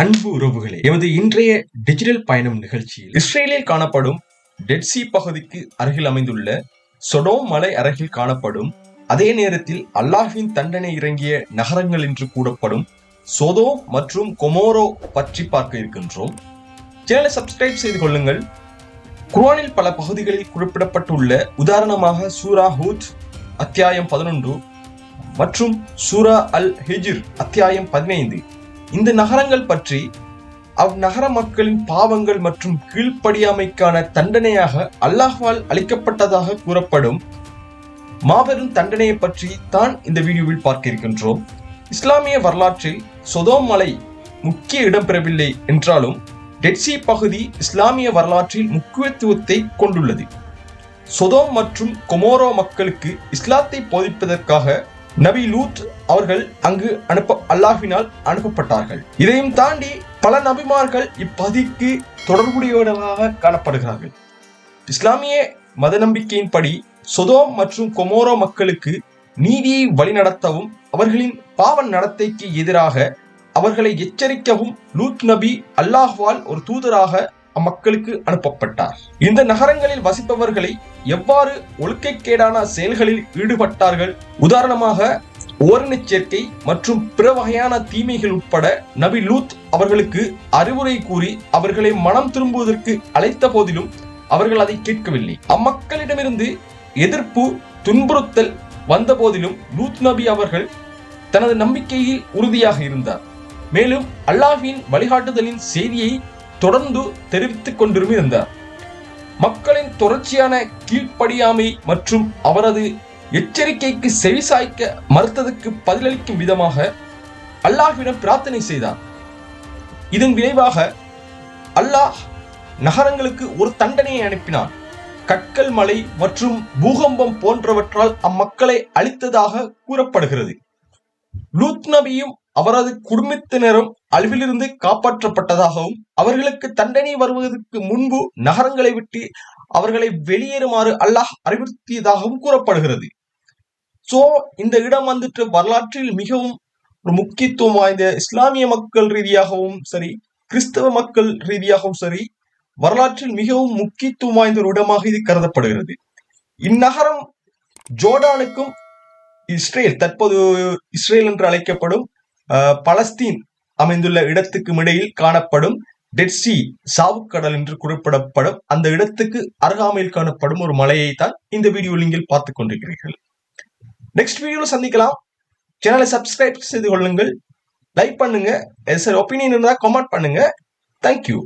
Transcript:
அன்பு உறவுகளே, எமது இன்றைய டிஜிட்டல் பயணம் நிகழ்ச்சியில் இஸ்ரேலில் காணப்படும் டெட் சி பகுதிக்கு அருகில் அமைந்துள்ள சொடோம் மலை அருகில் காணப்படும், அதே நேரத்தில் அல்லாஹ்வின் தண்டனை இறங்கிய நகரங்கள் என்று கூறப்படும் சோதோம் மற்றும் கொமோரோ பற்றி பார்க்க இருக்கின்றோம். சேனலை சப்ஸ்கிரைப் செய்து கொள்ளுங்கள். குர்ஆனில் பல பகுதிகளில் குறிப்பிடப்பட்டுள்ள, உதாரணமாக சூரா ஹூத் அத்தியாயம் 11 மற்றும் சூரா அல் ஹிஜ்ர் அத்தியாயம் 15 இந்த நகரங்கள் பற்றி அந்நகர மக்களின் பாவங்கள் மற்றும் கீழ்ப்படியாமைக்கான தண்டனையாக அல்லாஹ்வால் அளிக்கப்பட்டதாக கூறப்படும் மாபெரும் தண்டனையை பற்றி தான் இந்த வீடியோவில் பார்க்க இருக்கின்றோம். இஸ்லாமிய வரலாற்றில் சொதோம் மலை முக்கிய இடம்பெறவில்லை என்றாலும் டெட் சி பகுதி இஸ்லாமிய வரலாற்றில் முக்கியத்துவத்தை கொண்டுள்ளது. சொதோம் மற்றும் கொமோரோ மக்களுக்கு இஸ்லாத்தை போதிப்பதற்காக நபி லூத் அவர்கள் அங்கு அல்லாஹ்வினால் அனுப்பப்பட்டார்கள். இதையும் தாண்டி பல நபிமார்கள் இப்பகுதிக்கு தொடர்புடையவர்களாக காணப்படுகிறார்கள். இஸ்லாமிய மத நம்பிக்கையின்படி சொதோம் மற்றும் கொமோரோ மக்களுக்கு நீதியை வழிநடத்தவும் அவர்களின் பாவ நடத்தைக்கு எதிராக அவர்களை எச்சரிக்கவும் லூத் நபி அல்லாஹ்வால் ஒரு தூதராக அம்மக்களுக்கு அனுப்பப்பட்டார். இந்த நகரங்களில் வசிப்பவர்களை எவ்வாறு ஒழுக்கக்கேடான செயல்களில் ஈடுபட்டார்கள், உதாரணமாக ஓரினச் சேர்க்கை மற்றும் பிற வகையான தீமைகள் உட்பட நபி லூத் அவர்களுக்கு அறிவுரை கூறி அவர்களை மனம் திரும்புவதற்கு அழைத்த போதிலும் அவர்கள் அதை கேட்கவில்லை. அம்மக்களிடமிருந்து எதிர்ப்பு துன்புறுத்தல் வந்த போதிலும் லூத் நபி அவர்கள் தனது நம்பிக்கையில் உறுதியாக இருந்தார். மேலும் அல்லாஹ்வின் வழிகாட்டுதலின் செய்தியை தொடர்ந்து தெரிவித்துக் கொண்டிருந்தார். மக்களின் தொடர்ச்சியான கீழ்ப்படியாமை மற்றும் அவரது எச்சரிக்கைக்கு செவிசாய்க்க மறுத்ததற்கு பதிலளிக்கும் விதமாக அல்லாஹ்விடம் பிரார்த்தனை செய்தார். இதன் விளைவாக அல்லாஹ் நகரங்களுக்கு ஒரு தண்டனையை அனுப்பினார். கற்கள் மலை மற்றும் பூகம்பம் போன்றவற்றால் அம்மக்களை அழித்ததாக கூறப்படுகிறது. லூத் நபியும் அவரது குடும்பத்தினரும் அழிவிலிருந்து காப்பாற்றப்பட்டதாகவும் அவர்களுக்கு தண்டனை வருவதற்கு முன்பு நகரங்களை விட்டு அவர்களை வெளியேறுமாறு அல்லாஹ் அறிவுறுத்தியதாகவும் கூறப்படுகிறது. சோ இந்த இடம் வரலாற்றில் மிகவும் ஒரு முக்கியத்துவம் வாய்ந்த, இஸ்லாமிய மக்கள் ரீதியாகவும் சரி, கிறிஸ்தவ மக்கள் ரீதியாகவும் சரி, வரலாற்றில் மிகவும் முக்கியத்துவம் வாய்ந்த ஒரு இடமாக இது கருதப்படுகிறது. இந்நகரம் ஜோர்டானுக்கும் இஸ்ரேல், தற்போது இஸ்ரேல் என்று அழைக்கப்படும் பலஸ்தீன் அமைந்துள்ள இடத்துக்கும் இடையில் காணப்படும் டெட் சி, சாவுக்கடல் என்று குறிப்பிடப்படும் அந்த இடத்துக்கு அருகாமையில் காணப்படும் ஒரு மலையை தான் இந்த வீடியோ லிங்கில் பார்த்துக் கொண்டிருக்கிறீர்கள். நெக்ஸ்ட் வீடியோல சந்திக்கலாம். சேனலை சப்ஸ்கிரைப் செய்து கொள்ளுங்கள், லைக் பண்ணுங்க, ஒப்பீனியன் இருந்தால் கமெண்ட் பண்ணுங்க. தேங்க்யூ.